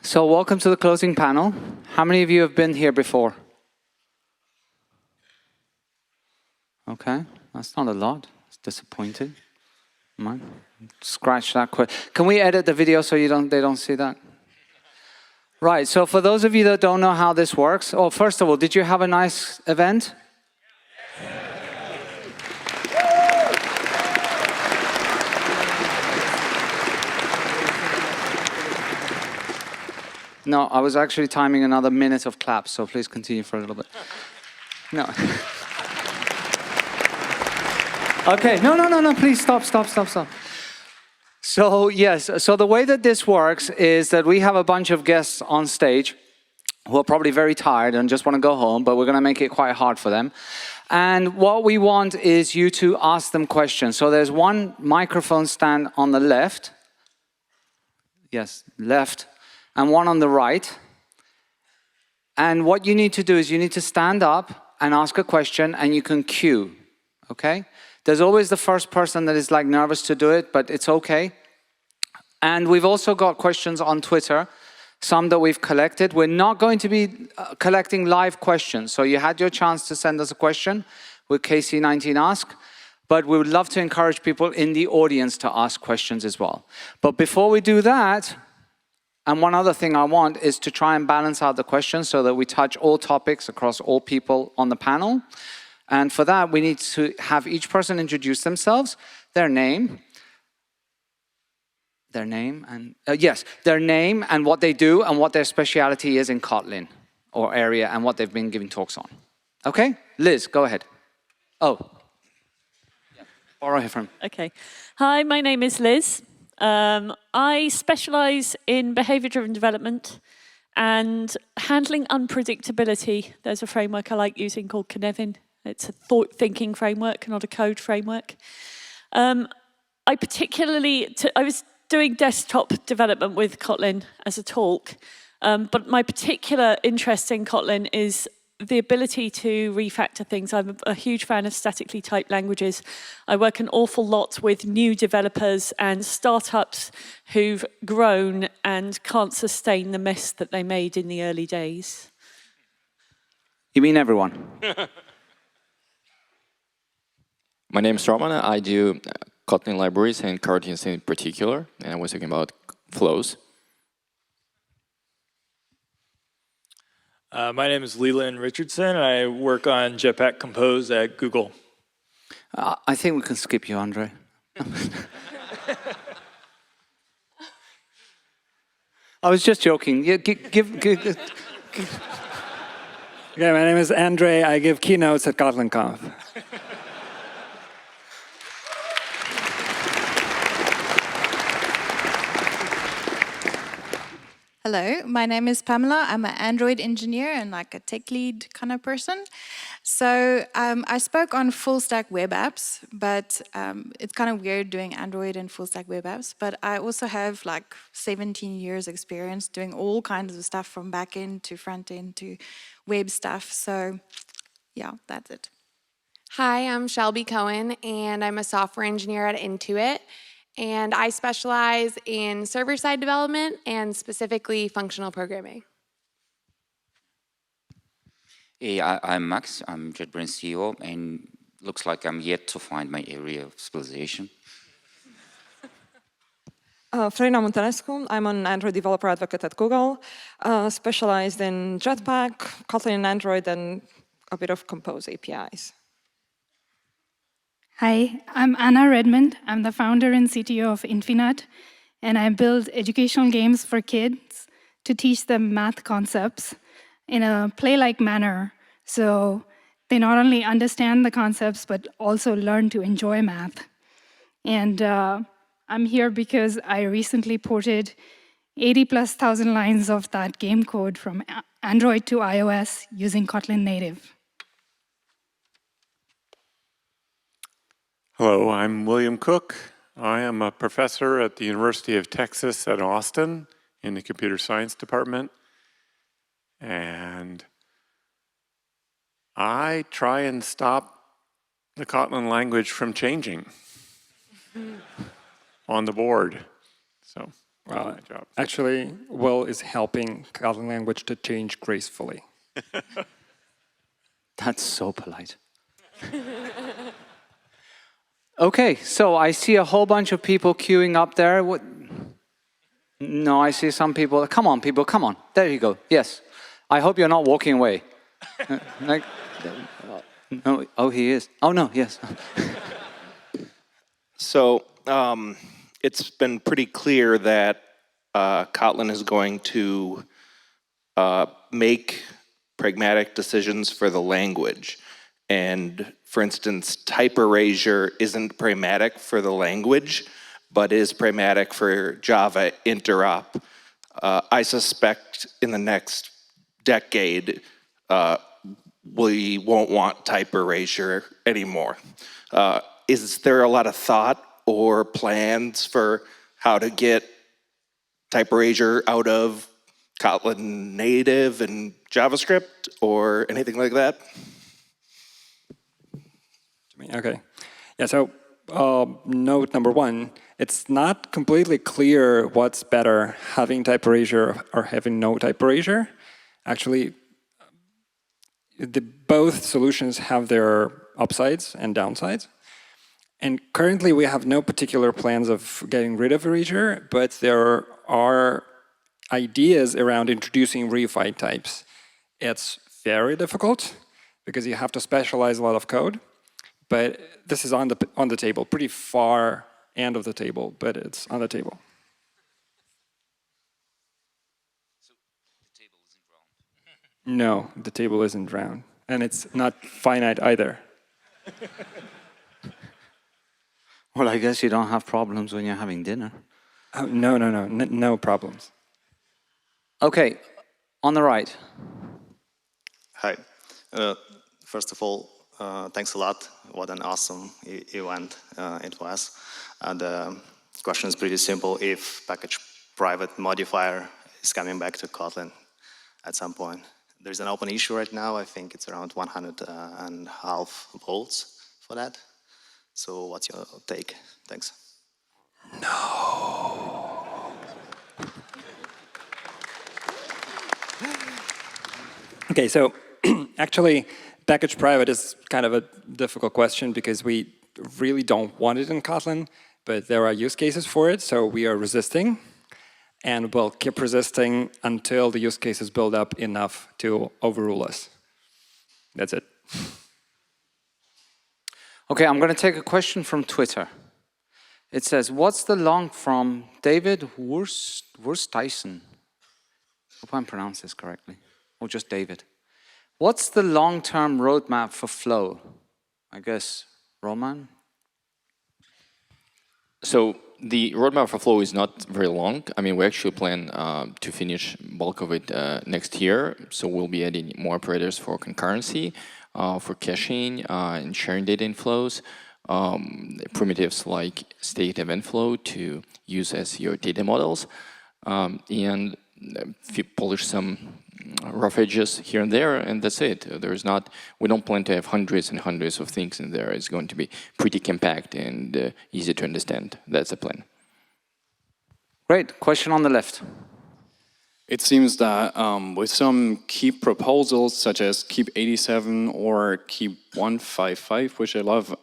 So welcome to the closing panel. How many of you have been here before? Okay, that's not a lot. It's disappointing. Right. Scratch that quick. Can we edit the video so they don't see that? Right, so for those of you that don't know how this works, first of all, did you have a nice event? No, I was actually timing another minute of claps, so please continue for a little bit. No. Okay, no, please stop. So yes, so the way that this works is that we have a bunch of guests on stage who are probably very tired and just want to go home, but we're going to make it quite hard for them. And what we want is you to ask them questions. So there's one microphone stand on the left. Yes, left. And one on the right. And what you need to do is you need to stand up and ask a question, and you can queue, okay? There's always the first person that is like nervous to do it, but it's okay. And we've also got questions on Twitter, some that we've collected. We're not going to be collecting live questions. So you had your chance to send us a question with KC19 Ask, but we would love to encourage people in the audience to ask questions as well. But before we do that, and one other thing I want is to try and balance out the questions so that we touch all topics across all people on the panel. And for that, we need to have each person introduce themselves, their name and what they do and what their speciality is in Kotlin or area and what they've been giving talks on. Okay? Liz, go ahead. Oh. Yeah. Borrow it from. Okay. Hi, my name is Liz. I specialize in behavior-driven development and handling unpredictability. There's a framework I like using called Knevin. It's a thinking framework, not a code framework. I was doing desktop development with Kotlin as a talk, but my particular interest in Kotlin is the ability to refactor things. I'm a huge fan of statically typed languages. I work an awful lot with new developers and startups who've grown and can't sustain the mess that they made in the early days. You mean everyone? My name is Roman. I do Kotlin libraries and Coroutines in particular, and I was talking about flows. My name is Leland Richardson, and I work on Jetpack Compose at Google. I think we can skip you, Andre. I was just joking. Yeah, Okay, my name is Andre. I give keynotes at KotlinConf. Hello, my name is Pamela. I'm an Android engineer and like a tech lead kind of person. So I spoke on full stack web apps, but it's kind of weird doing Android and full stack web apps. But I also have like 17 years experience doing all kinds of stuff from back end to front end to web stuff. So yeah, that's it. Hi, I'm Shelby Cohen, and I'm a software engineer at Intuit. And I specialize in server-side development and specifically functional programming. Hey, I'm Max. I'm JetBrains CEO, and looks like I'm yet to find my area of specialization. Frena Montanescu. I'm an Android developer advocate at Google, specialized in Jetpack, Kotlin and Android, and a bit of Compose APIs. Hi, I'm Anna Redmond. I'm the founder and CTO of Infinite, and I build educational games for kids to teach them math concepts in a play-like manner, so they not only understand the concepts, but also learn to enjoy math. And I'm here because I recently ported 80,000+ lines of that game code from Android to iOS using Kotlin Native. Hello, I'm William Cook. I am a professor at the University of Texas at Austin in the computer science department. And I try and stop the Kotlin language from changing on the board. So Well, actually, Will is helping Kotlin language to change gracefully. That's so polite. Okay, so I see a whole bunch of people queuing up there. What? No, I see some people. Come on, people, come on. There you go. Yes. I hope you're not walking away. Like, no. Oh, he is. Oh, no, yes. So it's been pretty clear that Kotlin is going to make pragmatic decisions for the language. And for instance, type erasure isn't pragmatic for the language, but is pragmatic for Java interop. I suspect in the next decade, we won't want type erasure anymore. Is there a lot of thought or plans for how to get type erasure out of Kotlin native and JavaScript or anything like that? Okay. Yeah, so note number one, it's not completely clear what's better, having type erasure or having no type erasure. Actually, both solutions have their upsides and downsides. And currently, we have no particular plans of getting rid of erasure, but there are ideas around introducing reified types. It's very difficult because you have to specialize a lot of code, but this is on the table, pretty far end of the table, but it's on the table. So the table isn't round? No, the table isn't round, and it's not finite either. Well, I guess you don't have problems when you're having dinner. Oh, no problems. Okay, on the right. Hi. First of all, thanks a lot. What an awesome event it was. And the question is pretty simple. If package private modifier is coming back to Kotlin at some point. There's an open issue right now. I think it's around 100.5 volts for that. So what's your take? Thanks. No. Okay, so actually, package private is kind of a difficult question because we really don't want it in Kotlin, but there are use cases for it, so we are resisting. And we'll keep resisting until the use cases build up enough to overrule us. That's it. Okay, I'm going to take a question from Twitter. It says, what's the long from David Wurst-Tyson? Hope I'm pronouncing this correctly. Or just David. What's the long-term roadmap for Flow? I guess, Roman? So the roadmap for Flow is not very long. I mean, we actually plan to finish bulk of it next year. So we'll be adding more operators for concurrency, for caching and sharing data in flows, primitives like state event flow to use as your data models, and polish some rough edges here and there, and that's it. We don't plan to have hundreds and hundreds of things in there. It's going to be pretty compact and easy to understand. That's the plan. Great. Question on the left. It seems that with some key proposals, such as Keep 87 or Keep 155, which I love,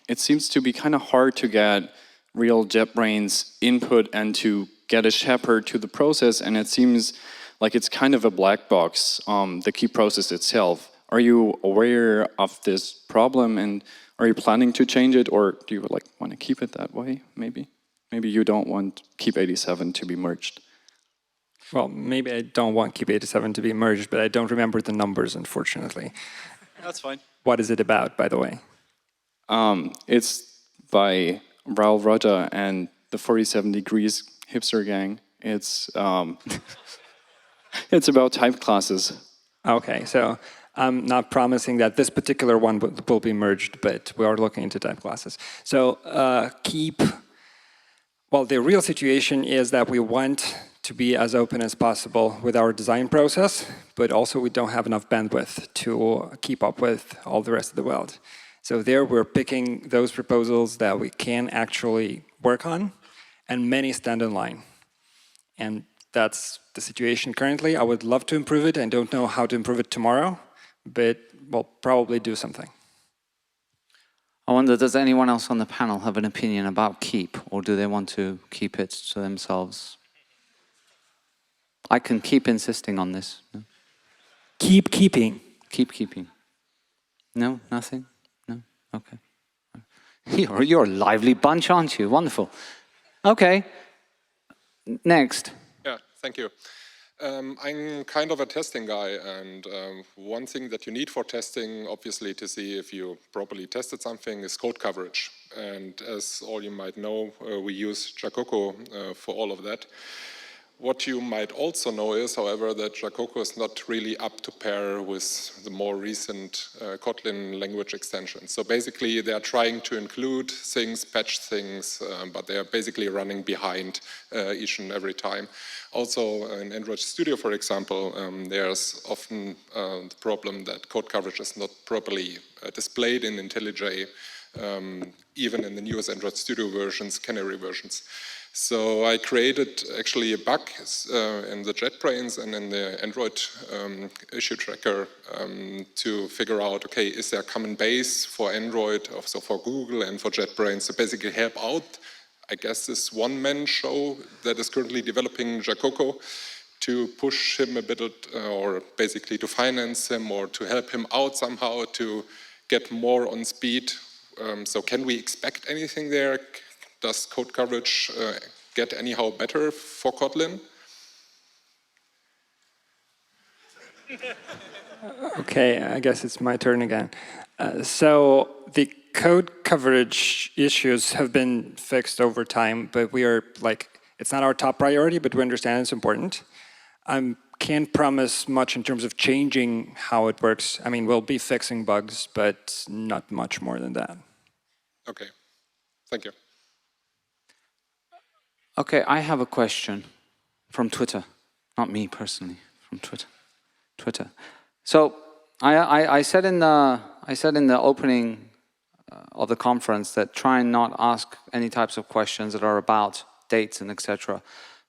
it seems to be kind of hard to get real JetBrains input and to get a shepherd to the process, and it seems like it's kind of a black box, the key process itself. Are you aware of this problem, and are you planning to change it, or do you want to keep it that way, maybe? Maybe you don't want Keep 87 to be merged. Well, maybe I don't want Keep 87 to be merged, but I don't remember the numbers, unfortunately. That's fine. What is it about, by the way? It's by Raul Roja and the 47 Degrees hipster gang. It's it's about type classes. Okay, so I'm not promising that this particular one will be merged, but we are looking into type classes. So the real situation is that we want to be as open as possible with our design process, but also we don't have enough bandwidth to keep up with all the rest of the world. So there we're picking those proposals that we can actually work on, and many stand in line. And that's the situation currently. I would love to improve it. I don't know how to improve it tomorrow, but we'll probably do something. I wonder, does anyone else on the panel have an opinion about keep, or do they want to keep it to themselves? I can keep insisting on this. No? Keep keeping. Keep keeping. No? Nothing? No? Okay. You're a lively bunch, aren't you? Wonderful. Okay. Next. Yeah, thank you. I'm kind of a testing guy, and one thing that you need for testing, obviously, to see if you properly tested something is code coverage. And as all you might know, we use Jacoco for all of that. What you might also know is, however, that Jacoco is not really up to par with the more recent Kotlin language extensions. So basically, they are trying to include things, patch things, but they are basically running behind each and every time. Also, in Android Studio, for example, there's often the problem that code coverage is not properly displayed in IntelliJ, even in the newest Android Studio versions, canary versions. So I created actually a bug in the JetBrains and in the Android issue tracker to figure out, okay, is there a common base for Android, also for Google and for JetBrains to basically help out, I guess, this one-man show that is currently developing Jacoco, to push him a bit or basically to finance him or to help him out somehow to get more on speed. So can we expect anything there? Does code coverage get anyhow better for Kotlin? Okay, I guess it's my turn again. So the code coverage issues have been fixed over time, but we are it's not our top priority, but we understand it's important. I can't promise much in terms of changing how it works. I mean, we'll be fixing bugs, but not much more than that. Okay, thank you. Okay, I have a question from Twitter. Not me personally, from Twitter. So I said in the opening of the conference that try and not ask any types of questions that are about dates and etc.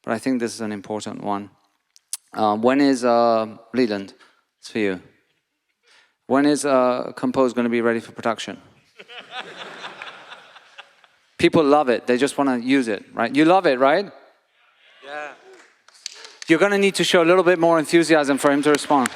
But I think this is an important one. When is Leland? It's for you. When is Compose going to be ready for production? People love it. They just want to use it, right? You love it, right? Yeah. You're going to need to show a little bit more enthusiasm for him to respond.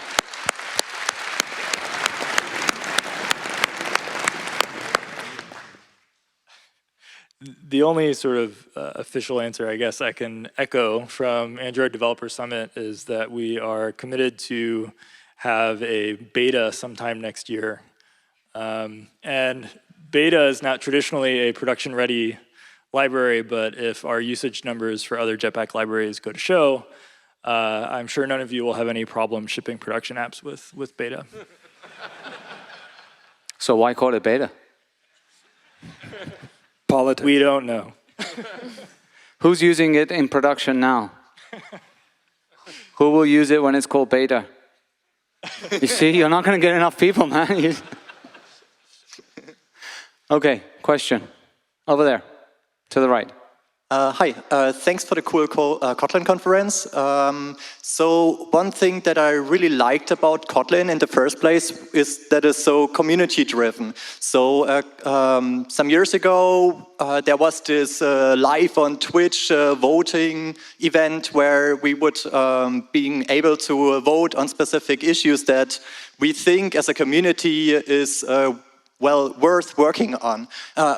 The only sort of official answer, I guess, I can echo from Android Developer Summit is that we are committed to have a beta sometime next year. And beta is not traditionally a production-ready library, but if our usage numbers for other Jetpack libraries go to show, I'm sure none of you will have any problem shipping production apps with beta. So why call it beta? Politics. We don't know. Who's using it in production now? Who will use it when it's called beta? You see, you're not going to get enough people, man. Okay, question. Over there, to the right. Hi, thanks for the cool Kotlin conference. So one thing that I really liked about Kotlin in the first place is that it's so community driven. So some years ago, there was this live on Twitch voting event where we would being able to vote on specific issues that we think as a community is well, worth working on.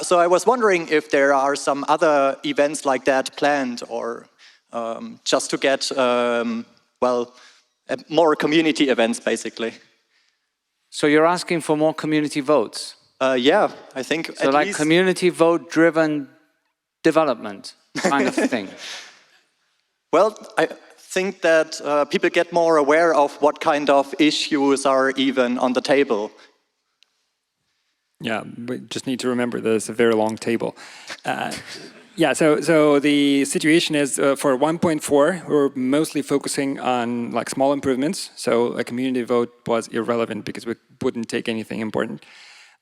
So I was wondering if there are some other events like that planned, or just to get, well, more community events, basically. So you're asking for more community votes? Yeah, I think so, like community vote-driven development kind of thing. Well, I think that people get more aware of what kind of issues are even on the table. Yeah, we just need to remember that it's a very long table. Yeah, so the situation is for 1.4, we're mostly focusing on like small improvements. So a community vote was irrelevant because we wouldn't take anything important.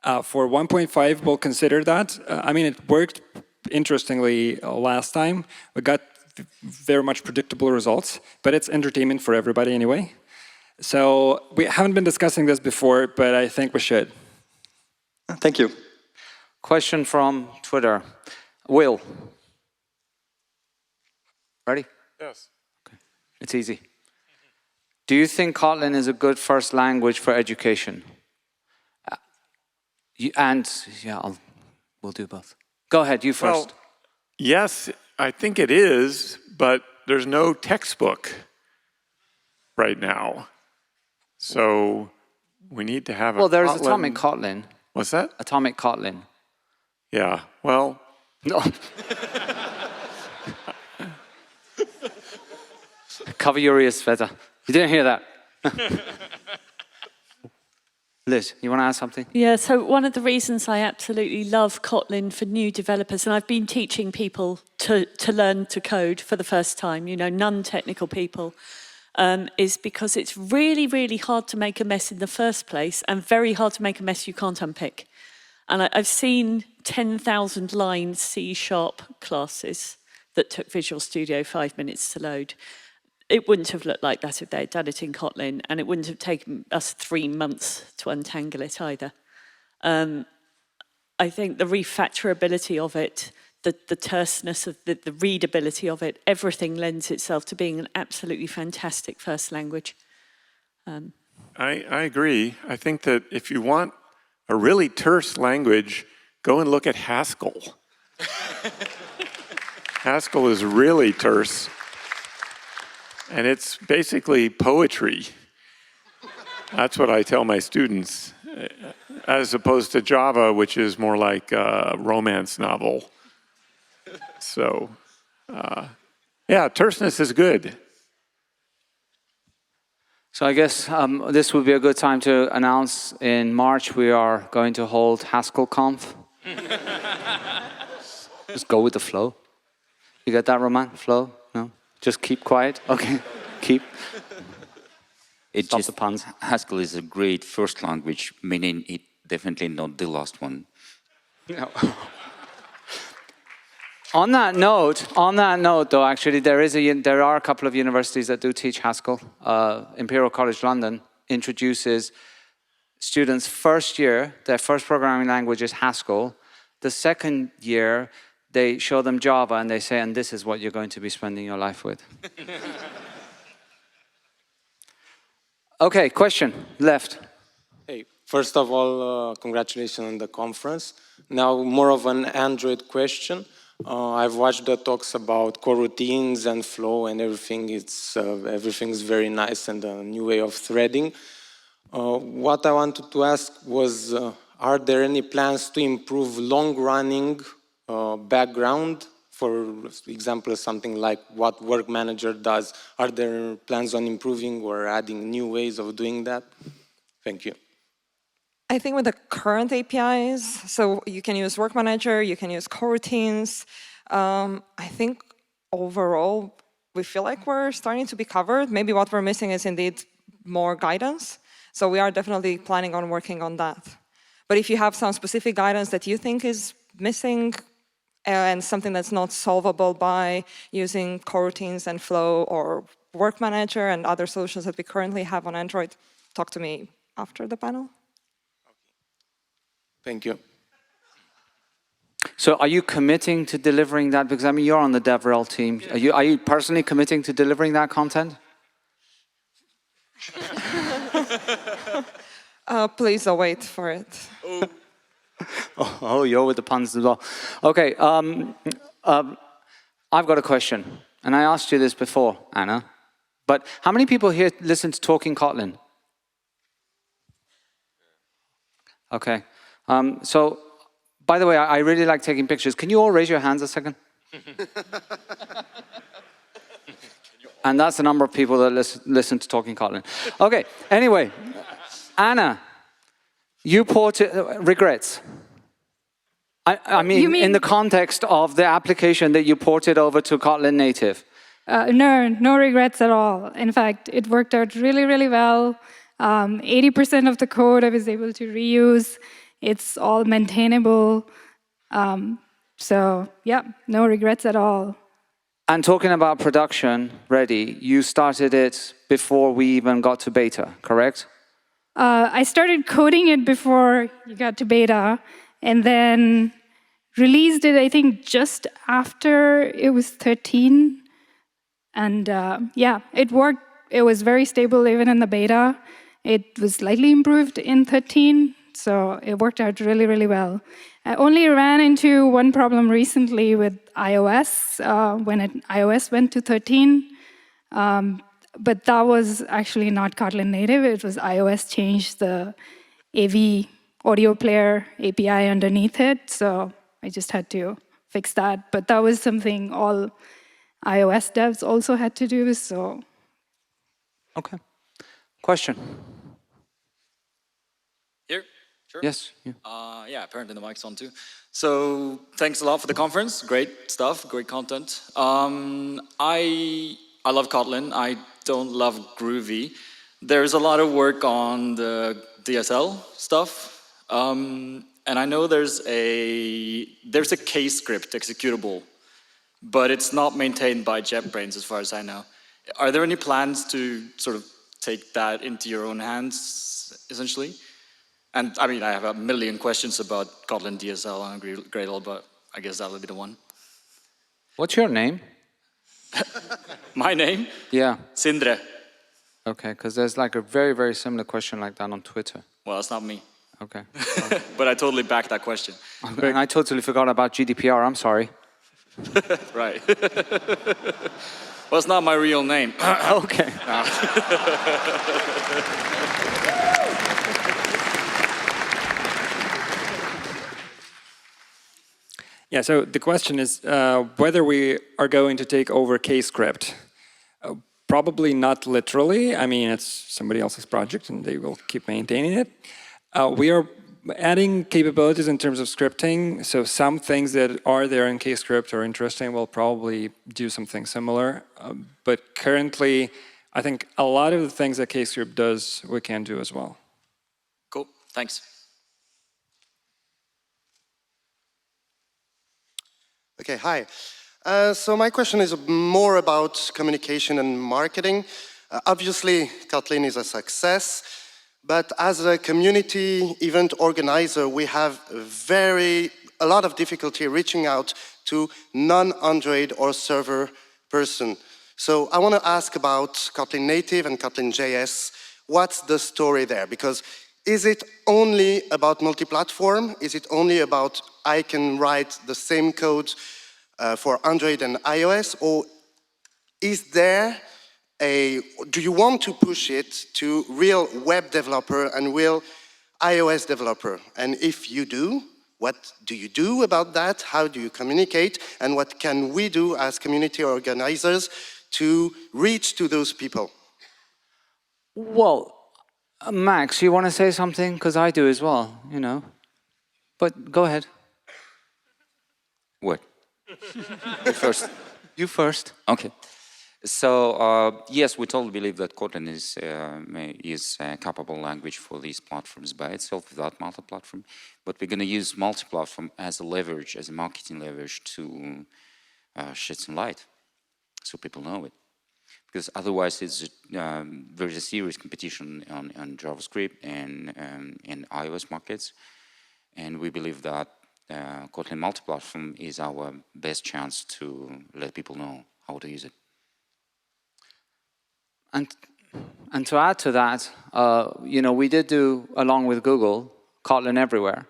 For 1.5, we'll consider that. I mean, it worked interestingly last time. We got very much predictable results, but it's entertainment for everybody anyway. So we haven't been discussing this before, but I think we should. Thank you. Question from Twitter. Will. Ready? Yes. Okay. It's easy. Do you think Kotlin is a good first language for education? We'll do both. Go ahead, you first. Well, yes, I think it is, but there's no textbook right now. So we need to have a Well, there's Kotlin. Atomic Kotlin. What's that? Atomic Kotlin. Yeah, well. No. Cover your ears, Sveta. You didn't hear that. Liz, you want to add something? Yeah, so one of the reasons I absolutely love Kotlin for new developers, and I've been teaching people to learn to code for the first time, you know, non-technical people, is because it's really, really hard to make a mess in the first place and very hard to make a mess you can't unpick. And I've seen 10,000 line C# classes that took Visual Studio 5 minutes to load. It wouldn't have looked like that if they'd done it in Kotlin, and it wouldn't have taken us 3 months to untangle it either. I think the refactorability of it, the terseness of the readability of it, everything lends itself to being an absolutely fantastic first language. I agree. I think that if you want a really terse language, go and look at Haskell. Haskell is really terse. And it's basically poetry. That's what I tell my students, as opposed to Java, which is more like a romance novel. So, yeah, terseness is good. So I guess this would be a good time to announce in March we are going to hold KotlinConf. Just go with the flow. You get that, Roman? Flow? No? Just keep quiet? Okay, keep. Stop the puns. Haskell is a great first language, meaning it definitely not the last one. No. On that note, though, actually, there are a couple of universities that do teach Haskell. Imperial College London introduces students first year, their first programming language is Haskell. The second year, they show them Java and they say, and this is what you're going to be spending your life with. Okay, question, left. Hey, first of all, congratulations on the conference. Now, more of an Android question. I've watched the talks about coroutines and flow and everything. Everything's very nice and a new way of threading. What I wanted to ask was, are there any plans to improve long-running background? For example, something like what Work Manager does. Are there plans on improving or adding new ways of doing that? Thank you. I think with the current APIs, so you can use Work Manager, you can use Coroutines. I think overall, we feel like we're starting to be covered. Maybe what we're missing is indeed more guidance. So we are definitely planning on working on that. But if you have some specific guidance that you think is missing and something that's not solvable by using Coroutines and Flow or Work Manager and other solutions that we currently have on Android, talk to me after the panel. Thank you. So are you committing to delivering that? Because I mean, you're on the DevRel team. Are you personally committing to delivering that content? Please wait for it. Oh, you're with the puns as well. Okay, I've got a question. And I asked you this before, Anna. But how many people here listen to Talking Kotlin? Okay. So, by the way, I really like taking pictures. Can you all raise your hands a second? And that's the number of people that listen to Talking Kotlin. Okay, anyway, Anna, you ported regrets. I mean, in the context of the application that you ported over to Kotlin native. No regrets at all. In fact, it worked out really, really well. 80% of the code I was able to reuse. It's all maintainable. So, yeah, no regrets at all. And talking about production ready, you started it before we even got to beta, correct? I started coding it before you got to beta, and then released it, I think, just after it was 13. And yeah, it worked. It was very stable even in the beta. It was slightly improved in 13, so it worked out really, really well. I only ran into one problem recently with iOS, when iOS went to 13. But that was actually not Kotlin native. It was iOS changed the AV audio player API underneath it, so I just had to fix that. But that was something all iOS devs also had to do, so. Okay. Question? Here? Sure. Yes. Yeah, apparently the mic's on too. So thanks a lot for the conference. Great stuff, great content. I love Kotlin. I don't love Groovy. There's a lot of work on the DSL stuff. And I know there's a case script executable, but it's not maintained by JetBrains as far as I know. Are there any plans to sort of take that into your own hands, essentially? And I mean, I have a million questions about Kotlin DSL and Gradle, but I guess that'll be the one. What's your name? My name? Yeah. Sindre. Okay, because there's like a very, very similar question like that on Twitter. Well, that's not me. Okay. But I totally back that question. And I totally forgot about GDPR, I'm sorry. Right. Well, it's not my real name. Okay. Yeah, so the question is whether we are going to take over KScript. Probably not literally. I mean, it's somebody else's project and they will keep maintaining it. We are adding capabilities in terms of scripting. So some things that are there in KScript are interesting. We'll probably do something similar. But currently, I think a lot of the things that KScript does, we can do as well. Cool, thanks. Okay, hi. So my question is more about communication and marketing. Obviously, Kotlin is a success, but as a community event organizer, we have a lot of difficulty reaching out to non-Android or server person. So I want to ask about Kotlin Native and Kotlin JS. What's the story there? Because is it only about multi-platform? Is it only about I can write the same code for Android and iOS? Or is there do you want to push it to real web developer and real iOS developer? And if you do, what do you do about that? How do you communicate? And what can we do as community organizers to reach to those people? Well, Max, you want to say something? Because I do as well, you know. But go ahead. What? You first. You first. Okay. So yes, we totally believe that Kotlin is a capable language for these platforms by itself without multi-platform. But we're going to use multi-platform as a leverage, as a marketing leverage to shed some light, so people know it. Because otherwise, there's a serious competition on JavaScript and iOS markets, and we believe that Kotlin multi-platform is our best chance to let people know how to use it. And to add to that, you know, we did do, along with Google, Kotlin Everywhere,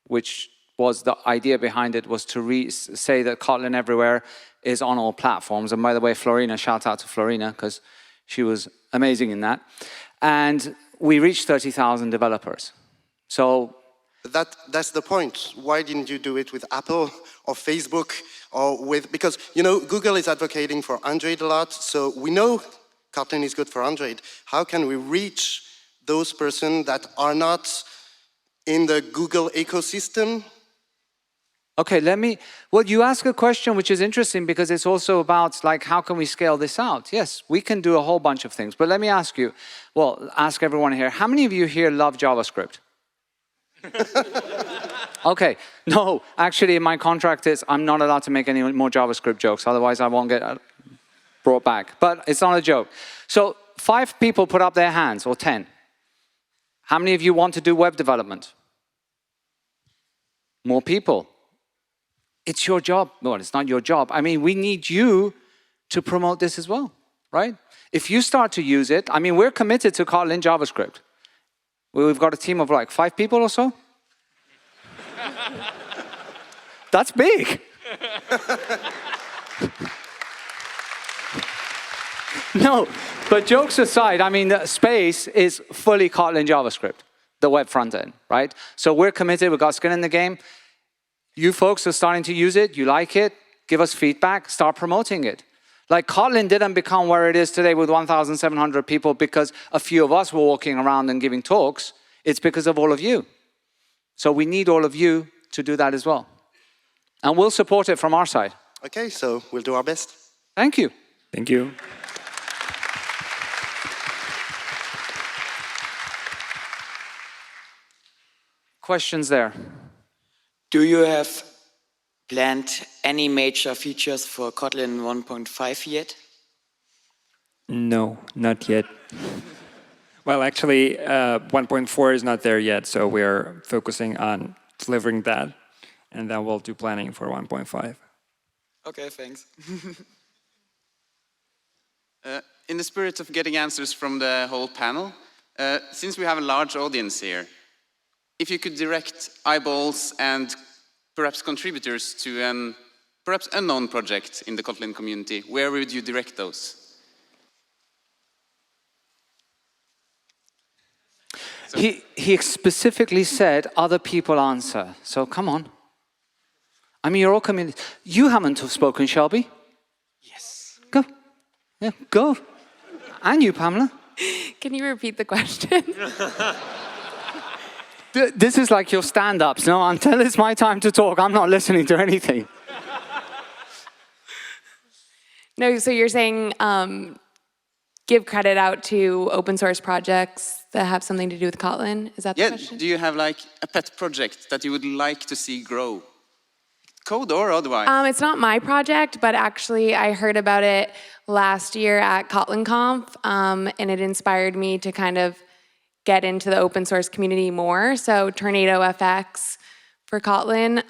which was the idea behind it was to say that Kotlin Everywhere is on all platforms. And by the way, Florina, shout out to Florina, because she was amazing in that. And we reached 30,000 developers. So that's the point. Why didn't you do it with Apple or Facebook or with, because, you know, Google is advocating for Android a lot, so we know Kotlin is good for Android. How can we reach those persons that are not in the Google ecosystem? Okay, well, you ask a question which is interesting because it's also about, like, how can we scale this out? Yes, we can do a whole bunch of things, but let me ask you, well, ask everyone here, how many of you here love JavaScript? Okay, no, actually my contract is I'm not allowed to make any more JavaScript jokes, otherwise I won't get brought back. But it's not a joke. So 5 people put up their hands, or 10. How many of you want to do web development? More people. It's your job. Well, it's not your job. I mean, we need you to promote this as well, right? If you start to use it, I mean, we're committed to Kotlin JavaScript. We've got a team of like 5 people or so. That's big. No, but jokes aside, I mean, the space is fully Kotlin JavaScript, the web front end, right? So we're committed, we've got skin in the game. You folks are starting to use it, you like it, give us feedback, start promoting it. Like Kotlin didn't become where it is today with 1,700 people because a few of us were walking around and giving talks. It's because of all of you. So we need all of you to do that as well. And we'll support it from our side. Okay, so we'll do our best. Thank you. Thank you. Questions there? Do you have planned any major features for Kotlin 1.5 yet? No, not yet. Well, actually, 1.4 is not there yet, so we are focusing on delivering that, and then we'll do planning for 1.5. Okay, thanks. In the spirit of getting answers from the whole panel, since we have a large audience here, if you could direct eyeballs and perhaps contributors to an perhaps unknown project in the Kotlin community, where would you direct those? He specifically said other people answer. So come on. I mean, you're all community. You haven't spoken, Shelby. Yes. Go. Yeah, go. And you, Pamela. Can you repeat the question? This is like your stand-ups. No, until it's my time to talk, I'm not listening to anything. No, so you're saying give credit out to open source projects that have something to do with Kotlin? Is that the question? Do you have like a pet project that you would like to see grow? Code or otherwise? It's not my project, but actually I heard about it last year at KotlinConf, and it inspired me to kind of get into the open source community more. So Tornado FX for Kotlin.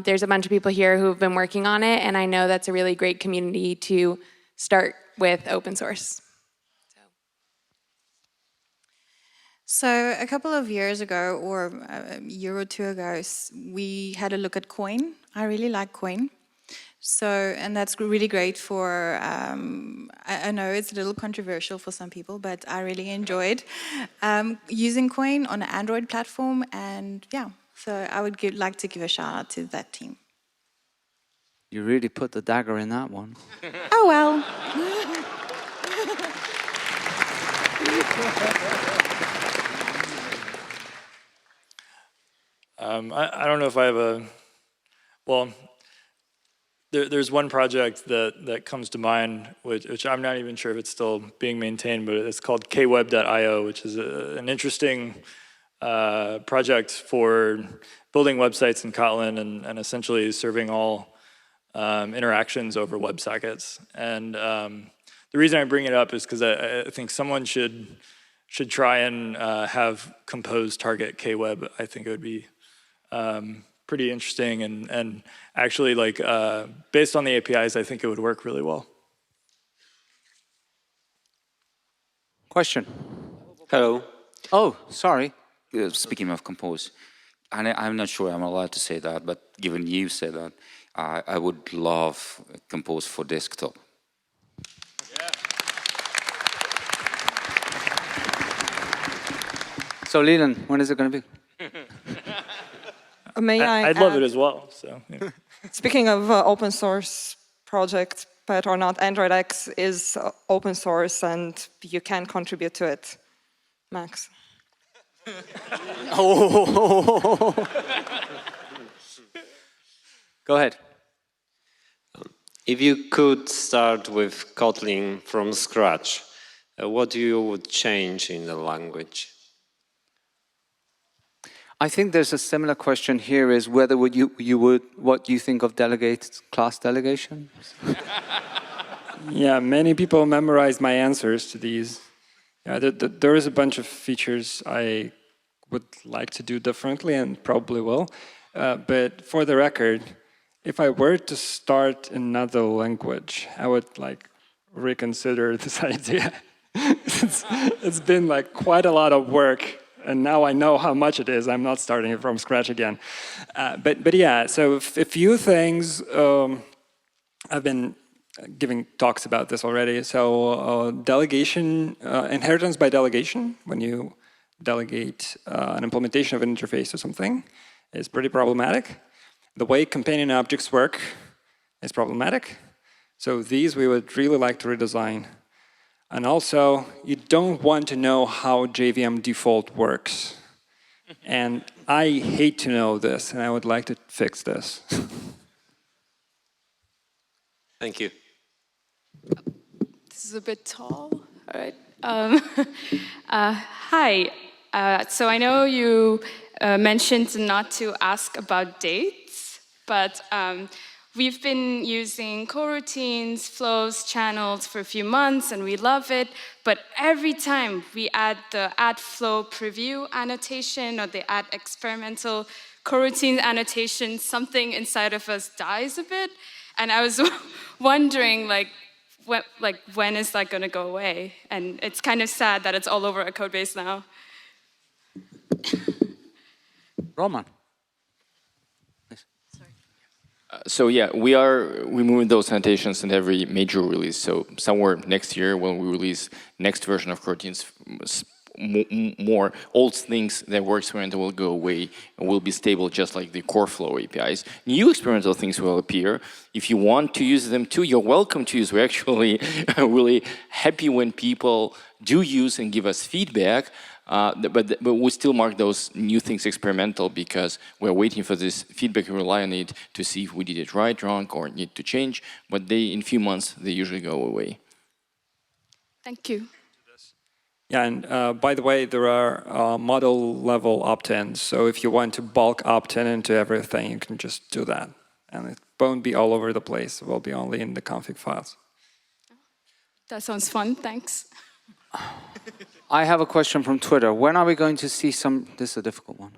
There's a bunch of people here who have been working on it, and I know that's a really great community to start with open source. So a couple of years ago, or a year or two ago, we had a look at Coin. I really like Coin. So, and that's really great for, I know it's a little controversial for some people, but I really enjoyed using Coin on an Android platform. And yeah, so I would like to give a shout out to that team. You really put the dagger in that one. Oh, well. I don't know if I have a, well, there's one project that comes to mind, which I'm not even sure if it's still being maintained, but it's called kweb.io, which is an interesting project for building websites in Kotlin and essentially serving all interactions over WebSockets. And the reason I bring it up is because I think someone should try and have Compose target kweb. I think it would be pretty interesting, and actually, like, based on the APIs, I think it would work really well. Question. Hello. Oh, sorry. Speaking of Compose, and I'm not sure I'm allowed to say that, but given you said that, I would love Compose for desktop. So Leland, when is it going to be? I'd love it as well. So, yeah. Speaking of open source project, but or not, Android X is open source and you can contribute to it, Max. Oh. Go ahead. If you could start with Kotlin from scratch, what you would change in the language? I think there's a similar question here: is whether what you think of class delegation? Yeah, many people memorize my answers to these. Yeah, there is a bunch of features I would like to do differently and probably will. But for the record, if I were to start another language, I would reconsider this idea. It's been quite a lot of work, and now I know how much it is. I'm not starting it from scratch again. But yeah, so a few things. I've been giving talks about this already. So delegation, inheritance by delegation, when you delegate an implementation of an interface or something, is pretty problematic. The way companion objects work is problematic. So these we would really like to redesign. And also, you don't want to know how JVM default works. And I hate to know this, and I would like to fix this. Thank you. This is a bit tall. All right. Hi. So I know you mentioned not to ask about dates, but we've been using coroutines, flows, channels for a few months, and we love it. But every time we add the add flow preview annotation or the add experimental coroutine annotation, something inside of us dies a bit. And I was wondering, when is that going to go away? And it's kind of sad that it's all over our code base now. Roman. So yeah, we're moving those annotations in every major release. So somewhere next year, when we release next version of Coroutines, more old things that were experimental will go away and will be stable, just like the core flow APIs. New experimental things will appear. If you want to use them too, you're welcome to use. We're actually really happy when people do use and give us feedback. But we still mark those new things experimental because we're waiting for this feedback and rely on it to see if we did it right, wrong, or need to change. But in a few months, they usually go away. Thank you. Yeah, and by the way, there are model level opt-ins. So if you want to bulk opt-in into everything, you can just do that. And it won't be all over the place. It will be only in the config files. That sounds fun. Thanks. I have a question from Twitter. When are we going to see some... This is a difficult one.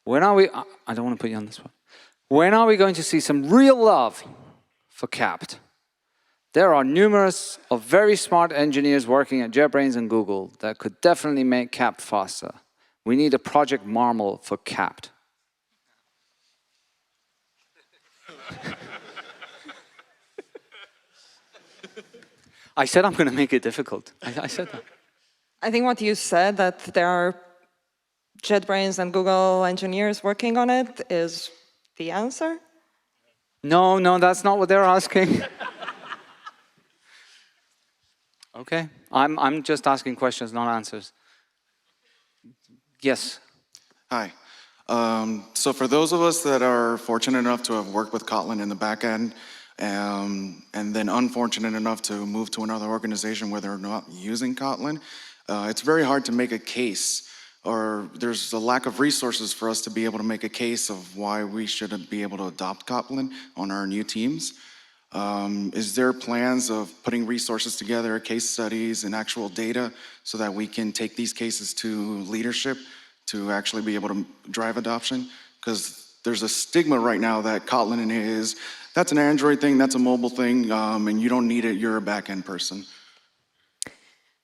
When are we... I don't want to put you on this one. When are we going to see some real love for capped? There are numerous of very smart engineers working at JetBrains and Google that could definitely make capped faster. We need a project Marmal for capped. I said I'm going to make it difficult. I said that. I think what you said, that there are JetBrains and Google engineers working on it, is the answer? No, that's not what they're asking. Okay, I'm just asking questions, not answers. Yes. Hi. So for those of us that are fortunate enough to have worked with Kotlin in the back end, and then unfortunate enough to move to another organization where they're not using Kotlin, it's very hard to make a case, or there's a lack of resources for us to be able to make a case of why we should be able to adopt Kotlin on our new teams. Is there plans of putting resources together, case studies and actual data, so that we can take these cases to leadership to actually be able to drive adoption? Because there's a stigma right now that Kotlin that's an Android thing, that's a mobile thing, and you don't need it, you're a back-end person.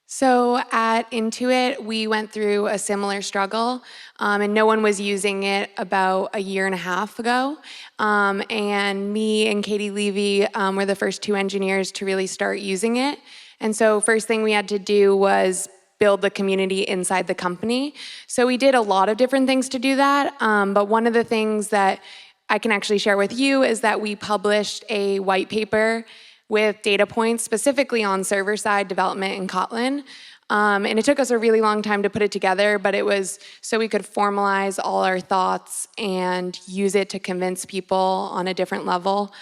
So at Intuit, we went through a similar struggle, and no one was using it about a year and a half ago. And me and Katie Levy were the first two engineers to really start using it. And so first thing we had to do was build the community inside the company. So we did a lot of different things to do that. But one of the things that I can actually share with you is that we published a white paper with data points specifically on server-side development in Kotlin. And it took us a really long time to put it together, but it was so we could formalize all our thoughts and use it to convince people on a different level.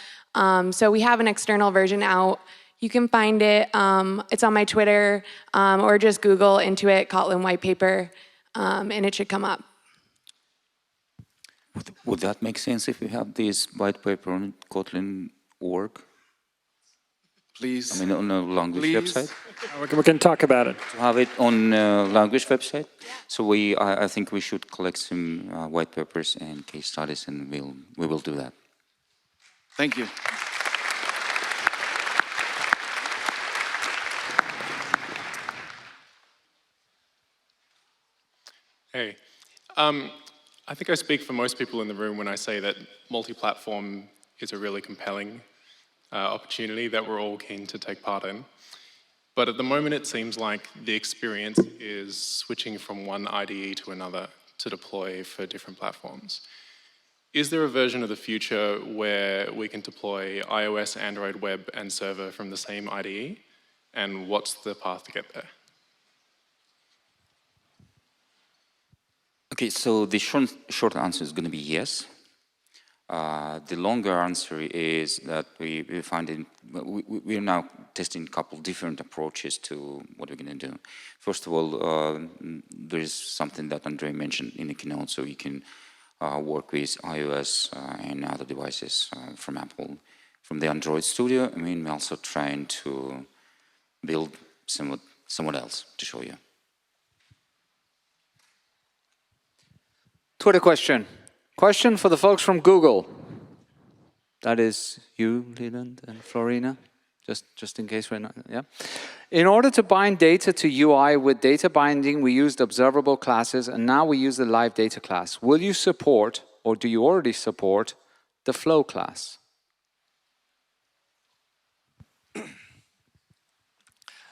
So we have an external version out. You can find it. It's on my Twitter, or just Google Intuit Kotlin white paper, and it should come up. Would that make sense if we have this white paper on Kotlin.org? Please. I mean, on a language website? We can talk about it. To have it on a language website? So I think we should collect some white papers and case studies, and we will do that. Thank you. Hey. I think I speak for most people in the room when I say that multi-platform is a really compelling opportunity that we're all keen to take part in. But at the moment, it seems like the experience is switching from one IDE to another to deploy for different platforms. Is there a version of the future where we can deploy iOS, Android, web, and server from the same IDE? And what's the path to get there? Okay, so the short answer is going to be yes. The longer answer is that we're now testing a couple different approaches to what we're going to do. First of all, there is something that Andre mentioned in the keynote, so you can work with iOS and other devices from Apple. From the Android Studio, I mean, we're also trying to build somewhat else to show you. Twitter question. Question for the folks from Google. That is you, Leland, and Florina, just in case we're not, yeah. In order to bind data to UI with data binding, we used observable classes, and now we use the live data class. Will you support, or do you already support, the flow class?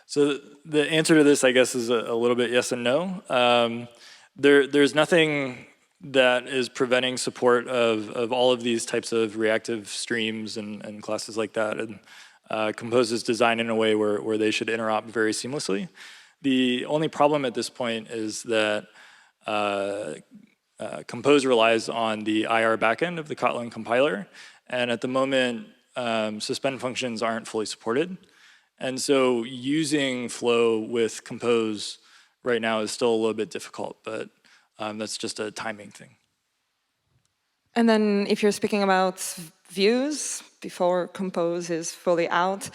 So the answer to this, I guess, is a little bit yes and no. There's nothing that is preventing support of all of these types of reactive streams and classes like that. And Compose is designed in a way where they should interop very seamlessly. The only problem at this point is that Compose relies on the IR backend of the Kotlin compiler. And at the moment, suspend functions aren't fully supported. And so using Flow with Compose right now is still a little bit difficult, but that's just a timing thing. And then if you're speaking about views before Compose is fully out,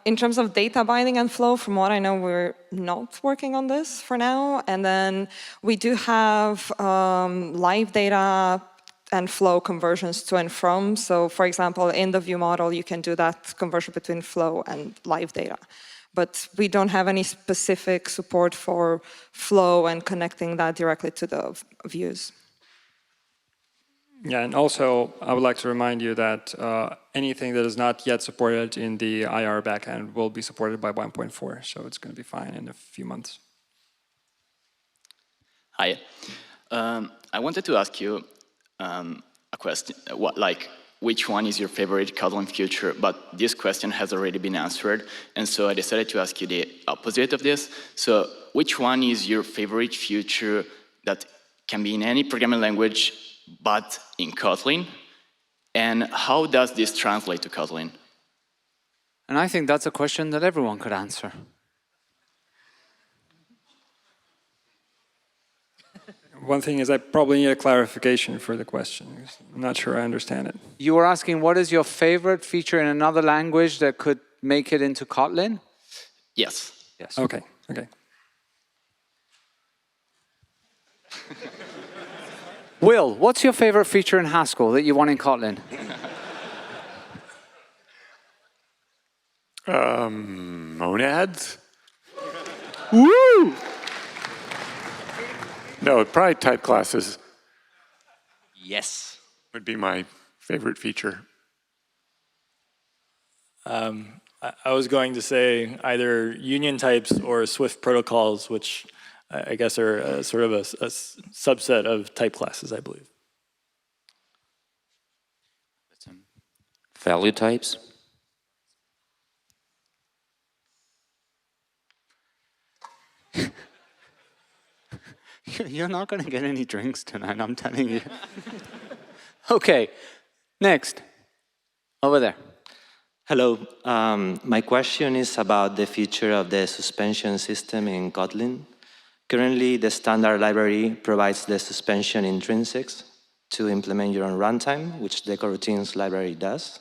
in terms of data binding and flow, from what I know, we're not working on this for now. And then we do have live data and flow conversions to and from. So for example, in the view model, you can do that conversion between flow and live data. But we don't have any specific support for flow and connecting that directly to the views. Yeah, and also I would like to remind you that anything that is not yet supported in the IR backend will be supported by 1.4, so it's going to be fine in a few months. Hi, I wanted to ask you a question. Which one is your favorite Kotlin feature? But this question has already been answered, and so I decided to ask you the opposite of this. So which one is your favorite feature that can be in any programming language but in Kotlin? And how does this translate to Kotlin? And I think that's a question that everyone could answer. One thing is I probably need a clarification for the question. I'm not sure I understand it. You were asking what is your favorite feature in another language that could make it into Kotlin? Yes. Yes. Okay, okay. Will, what's your favorite feature in Haskell that you want in Kotlin? Monads? Woo! No, probably type classes. Yes. Would be my favorite feature. I was going to say either union types or Swift protocols, which I guess are sort of a subset of type classes, I believe. Value types. You're not going to get any drinks tonight, I'm telling you. Okay, next. Over there. Hello. My question is about the feature of the suspension system in Kotlin. Currently, the standard library provides the suspension intrinsics, to implement your own runtime, which the Coroutines library does.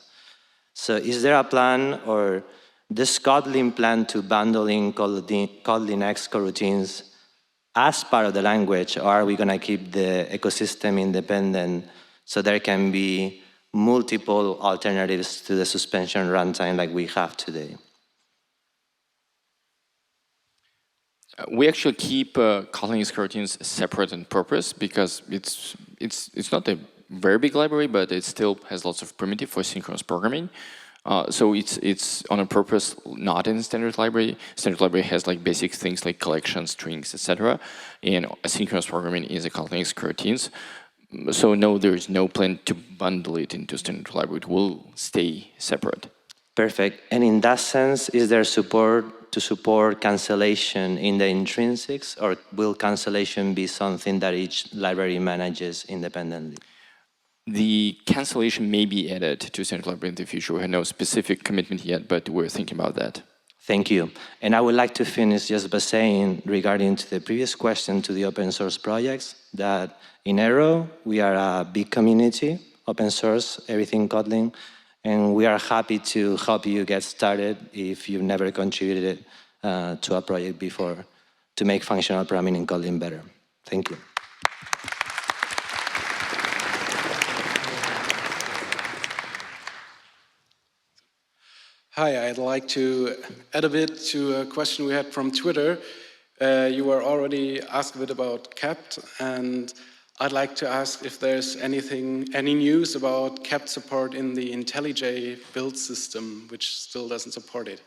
So is there a plan, or does Kotlin plan to bundle in Kotlin X coroutines as part of the language, or are we going to keep the ecosystem independent so there can be multiple alternatives to the suspension runtime like we have today? We actually keep Kotlin X coroutines separate on purpose because it's not a very big library, but it still has lots of primitive for synchronous programming. So it's on a purpose not in standard library. Standard library has like basic things like collections, strings, etc. And asynchronous programming is a Kotlin X coroutines. So no, there is no plan to bundle it into standard library. It will stay separate. Perfect. And in that sense, is there support to support cancellation in the intrinsics, or will cancellation be something that each library manages independently? The cancellation may be added to standard library in the future. We have no specific commitment yet, but we're thinking about that. Thank you. And I would like to finish just by saying, regarding to the previous question to the open source projects, that in Aero, we are a big community, open source, everything Kotlin, and we are happy to help you get started if you've never contributed to a project before to make functional programming in Kotlin better. Thank you. Hi, I'd like to add a bit to a question we had from Twitter. You were already asked a bit about capt, and I'd like to ask if there's any news about capt support in the IntelliJ build system, which still doesn't support it.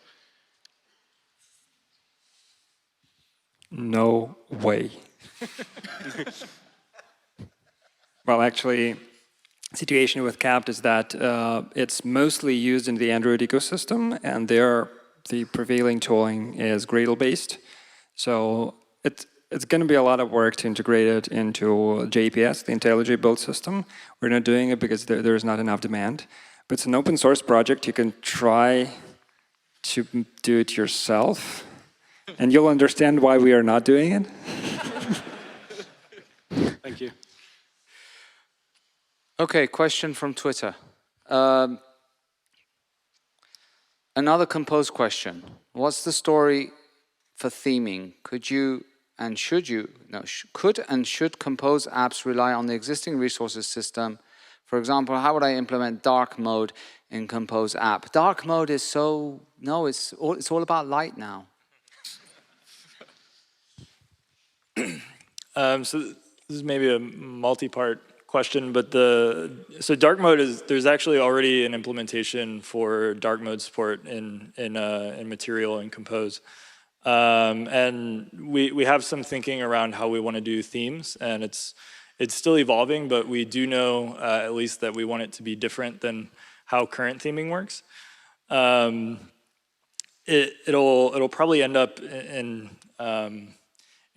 No way. Well, actually, situation with capt is that it's mostly used in the Android ecosystem, and there the prevailing tooling is Gradle-based. So it's going to be a lot of work to integrate it into JPS, the IntelliJ build system. We're not doing it because there's not enough demand. But it's an open source project. You can try to do it yourself, and you'll understand why we are not doing it. Thank you. Okay, question from Twitter. Another Compose question. What's the story for theming? Could and should Compose apps rely on the existing resources system? For example, how would I implement dark mode in Compose app? Dark mode is it's all about light now. So this is maybe a multi-part question, but so dark mode there's actually already an implementation for dark mode support in Material and Compose, and we have some thinking around how we want to do themes, and it's still evolving, but we do know at least that we want it to be different than how current theming works. It'll probably end up in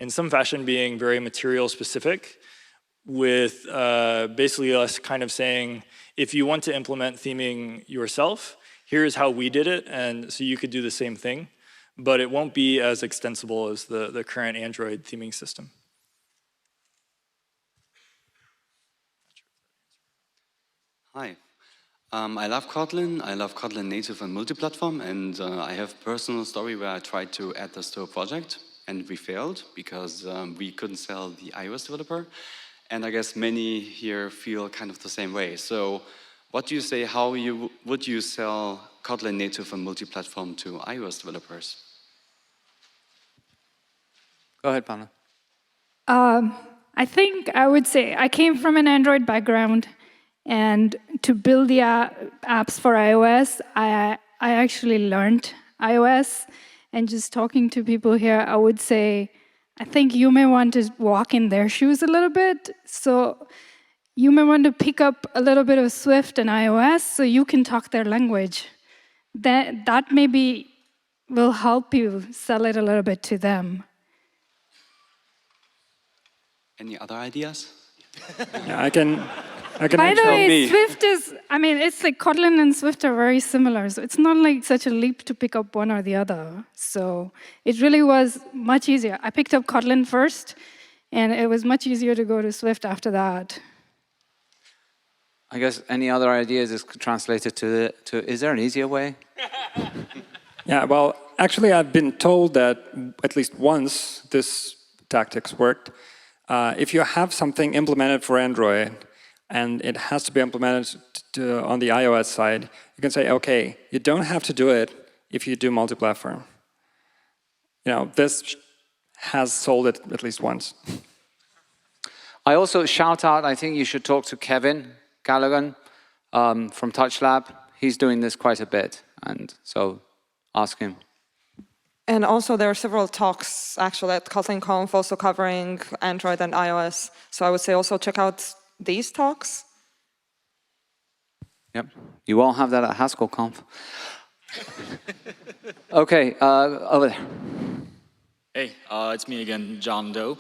some fashion being very material specific, with basically us kind of saying, if you want to implement theming yourself, here's how we did it, and so you could do the same thing, but it won't be as extensible as the current Android theming system. Hi. I love Kotlin native and multi-platform, and I have a personal story where I tried to add this to a project, and we failed because we couldn't sell the iOS developer. And I guess many here feel kind of the same way. So what do you say, how would you sell Kotlin native and multi-platform to iOS developers? Go ahead, Pana. I think I would say I came from an Android background, and to build the apps for iOS, I actually learned iOS. And just talking to people here, I would say, I think you may want to walk in their shoes a little bit. So you may want to pick up a little bit of Swift and iOS so you can talk their language. That maybe will help you sell it a little bit to them. Any other ideas? Yeah, I can By the way, Swift is, it's like Kotlin and Swift are very similar. So it's not like such a leap to pick up one or the other. So it really was much easier. I picked up Kotlin first, and it was much easier to go to Swift after that. I guess any other ideas is translated to is there an easier way? Yeah, well, actually, I've been told that at least once this tactics worked. If you have something implemented for Android and it has to be implemented on the iOS side, you can say, okay, you don't have to do it if you do multi-platform. You know, this has sold it at least once. I also shout out, I think you should talk to Kevin Callaghan from TouchLab. He's doing this quite a bit, and so ask him. And also there are several talks actually at KotlinConf also covering Android and iOS. So I would say also check out these talks. Yep, you won't have that at HaskellConf. Okay, over there. Hey, it's me again, John Doe.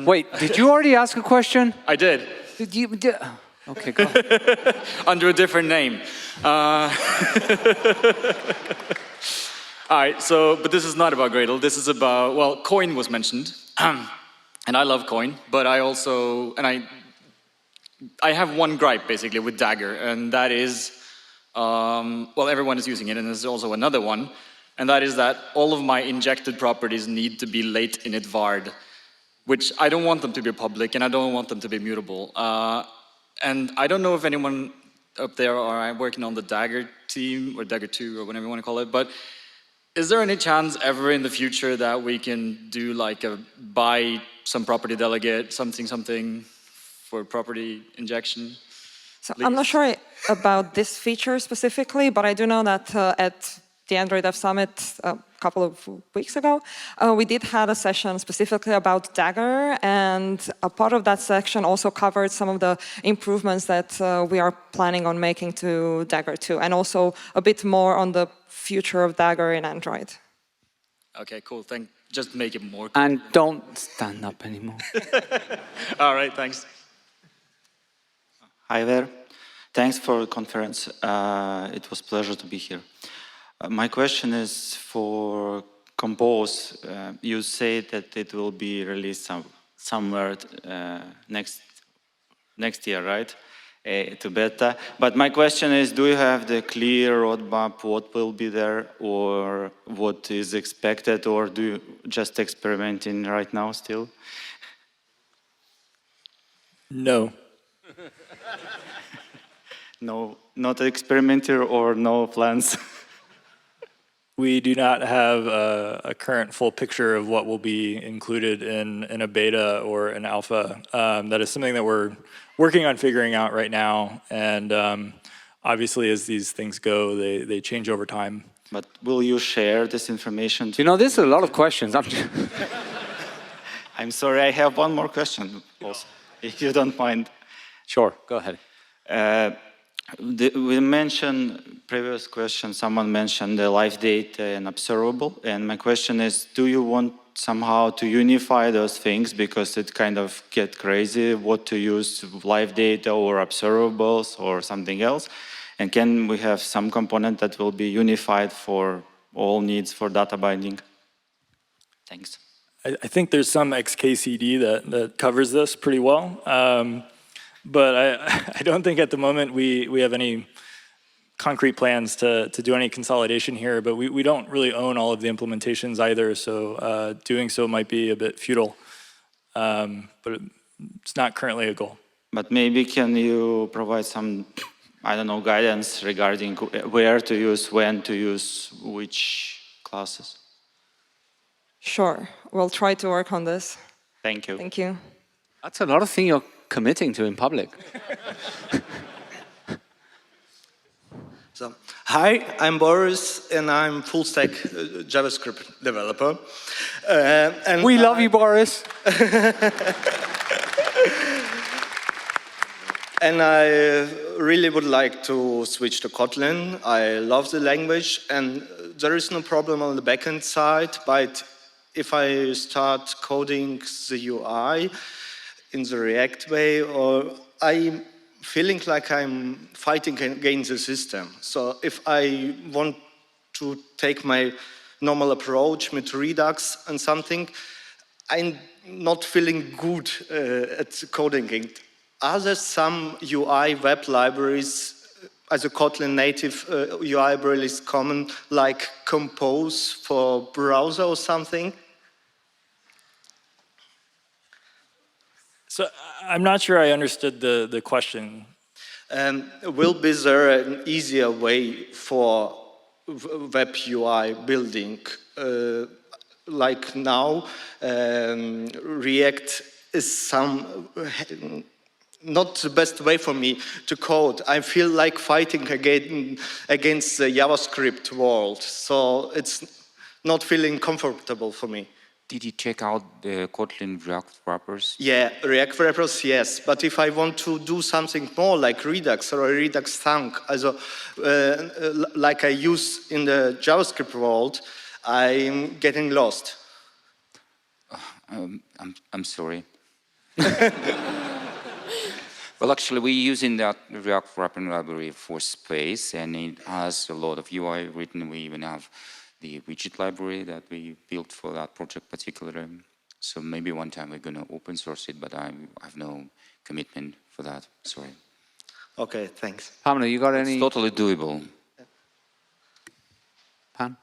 Wait, did you already ask a question? I did. Did you? Okay, go. Under a different name. All right, so, but this is not about Gradle. This is about, well, Coin was mentioned. And I love Coin, but I also, and I have one gripe, basically, with Dagger, and that is, well, everyone is using it, and there's also another one, and that is that all of my injected properties need to be late init vard, which I don't want them to be public, and I don't want them to be mutable. And I don't know if anyone up there are working on the Dagger team, or Dagger 2, or whatever you want to call it, but is there any chance ever in the future that we can do like a buy some property delegate, something for property injection? So I'm not sure about this feature specifically, but I do know that at the Android Dev Summit a couple of weeks ago, we did have a session specifically about Dagger, and a part of that section also covered some of the improvements that we are planning on making to Dagger 2, and also a bit more on the future of Dagger in Android. Okay, cool. Just make it more cool. And don't stand up anymore. All right, thanks. Hi there. Thanks for the conference. It was a pleasure to be here. My question is for Compose. You say that it will be released somewhere next year, right? To beta. But my question is, do you have the clear roadmap, what will be there, or what is expected, or do you just experimenting right now still? No. No, not experimenter or no plans? We do not have a current full picture of what will be included in a beta or an alpha. That is something that we're working on figuring out right now. And obviously, as these things go, they change over time. But will you share this information? You know, this is a lot of questions. I'm sorry, I have one more question also, if you don't mind. Sure, go ahead. We mentioned, previous question, someone mentioned the live data and observable. And my question is, do you want somehow to unify those things? Because it kind of get crazy what to use, live data or observables or something else. And can we have some component that will be unified for all needs for data binding? Thanks. I think there's some XKCD that covers this pretty well. But I don't think at the moment we have any concrete plans to do any consolidation here, but we don't really own all of the implementations either, so doing so might be a bit futile. But it's not currently a goal. But maybe can you provide some, I don't know, guidance regarding where to use, when to use, which classes? Sure, we'll try to work on this. Thank you. Thank you. That's a lot of things you're committing to in public. So, hi, I'm Boris, and I'm full-stack JavaScript developer. And we love you, Boris. And I really would like to switch to Kotlin. I love the language, and there is no problem on the backend side, but if I start coding the UI in the React way, or I'm feeling like I'm fighting against the system. So if I want to take my normal approach with Redux and something, I'm not feeling good at coding it. are there some UI web libraries, as a Kotlin native UI library is common, like Compose for browser or something? So I'm not sure I understood the question. Will be there an easier way for web UI building? Like now, React is not the best way for me to code. I feel like fighting against the JavaScript world, so it's not feeling comfortable for me. Did you check out the Kotlin React wrappers? Yeah, React wrappers, yes. But if I want to do something more like Redux or a Redux thunk, like I use in the JavaScript world, I'm getting lost. I'm sorry. Well, actually, we're using that React wrapping library for space, and it has a lot of UI written. We even have the widget library that we built for that project particularly. So maybe one time we're going to open source it, but I have no commitment for that. Sorry. Okay, thanks. Pamela, you got any? It's totally doable. Pam?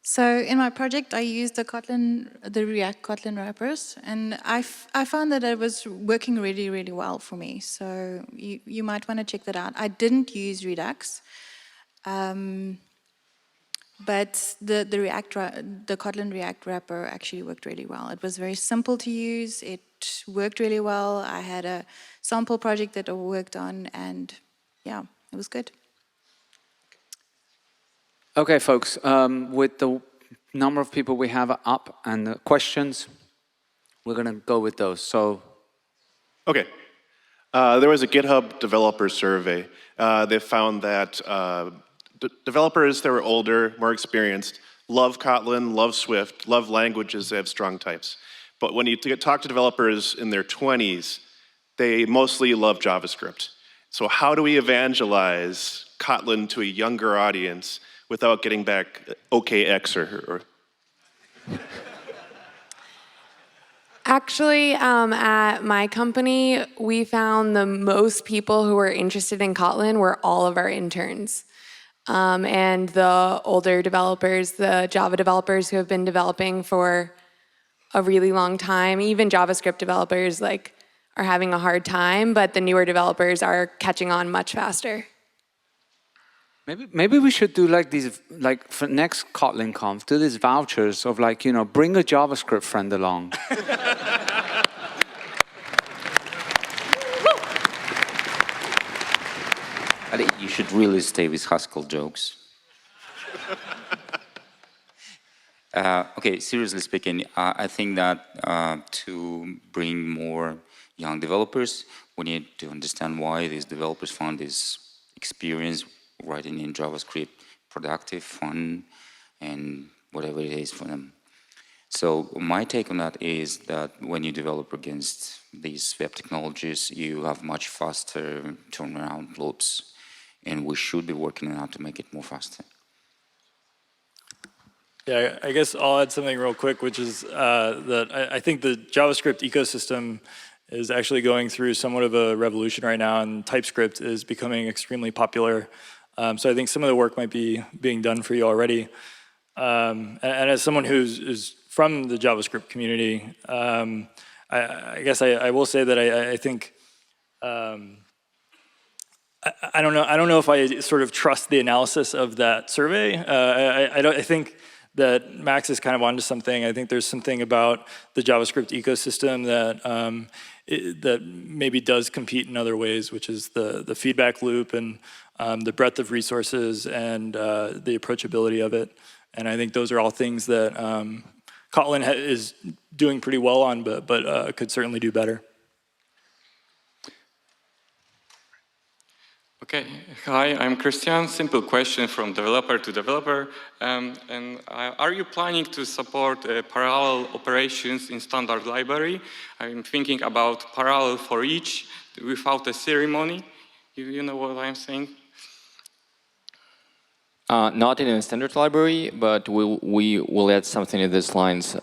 So in my project, I used the React Kotlin wrappers, and I found that it was working really, really well for me. So you might want to check that out. I didn't use Redux, but the Kotlin React wrapper actually worked really well. It was very simple to use. It worked really well. I had a sample project that I worked on, and yeah, it was good. Okay, folks, with the number of people we have up and the questions, we're going to go with those. So, okay. There was a GitHub developer survey. They found that developers that were older, more experienced, love Kotlin, love Swift, love languages that have strong types. But when you talk to developers in their 20s, they mostly love JavaScript. So how do we evangelize Kotlin to a younger audience without getting back OKX or Actually, at my company, we found the most people who were interested in Kotlin were all of our interns. And the older developers, the Java developers who have been developing for a really long time, even JavaScript developers are having a hard time, but the newer developers are catching on much faster. Maybe we should do these, for next KotlinConf, do these vouchers of bring a JavaScript friend along. I think you should really stay with Haskell jokes. Okay, seriously speaking, I think that to bring more young developers, we need to understand why these developers found this experience writing in JavaScript productive, fun, and whatever it is for them. So my take on that is that when you develop against these web technologies, you have much faster turnaround loops, and we should be working on how to make it more faster. Yeah, I guess I'll add something real quick, which is that I think the JavaScript ecosystem is actually going through somewhat of a revolution right now, and TypeScript is becoming extremely popular. So I think some of the work might be being done for you already. And as someone who's from the JavaScript community, I guess I will say that I think I don't know if I sort of trust the analysis of that survey. I think that Max is kind of onto something. I think there's something about the JavaScript ecosystem that that maybe does compete in other ways, which is the feedback loop and the breadth of resources and the approachability of it. And I think those are all things that Kotlin is doing pretty well on, but could certainly do better. Okay, hi, I'm Christian. Simple question from developer to developer. Are you planning to support parallel operations in standard library? I'm thinking about parallel for each without a ceremony. You know what I'm saying? Not in a standard library, but we will add something in these lines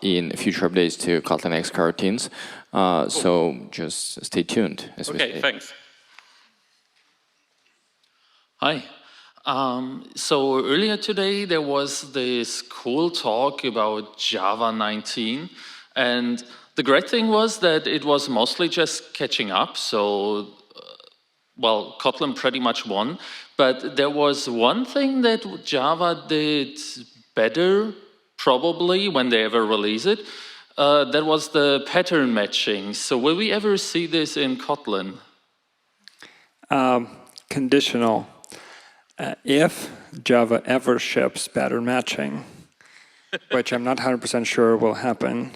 in future updates to Kotlin X Coroutines. So just stay tuned. As we Okay, say. thanks. Hi. So earlier today there was this cool talk about Java 19, and the great thing was that it was mostly just catching up. So, well, Kotlin pretty much won, but there was one thing that Java did better, probably when they ever release it. That was the pattern matching. So will we ever see this in Kotlin? Conditional. If Java ever ships pattern matching, which I'm not 100% sure will happen,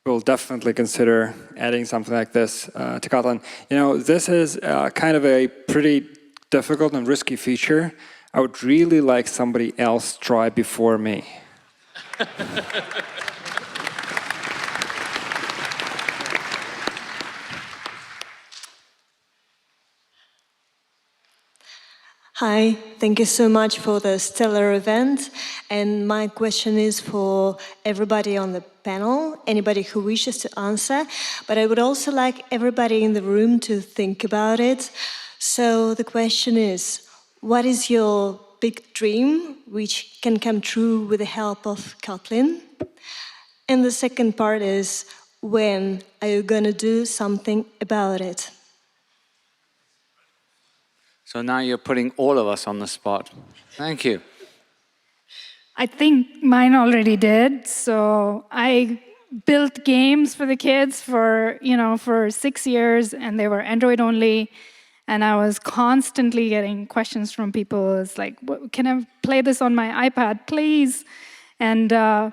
we'll definitely consider adding something like this to Kotlin. You know, this is kind of a pretty difficult and risky feature. I would really like somebody else try before me. Hi, thank you so much for the stellar event. And my question is for everybody on the panel, anybody who wishes to answer. But I would also like everybody in the room to think about it. So the question is, what is your big dream which can come true with the help of Kotlin? And the second part is, when are you going to do something about it? So now you're putting all of us on the spot. Thank you. I think mine already did. So I built games for the kids for 6 years, and they were Android only. And I was constantly getting questions from people. It's like, can I play this on my iPad, please? And I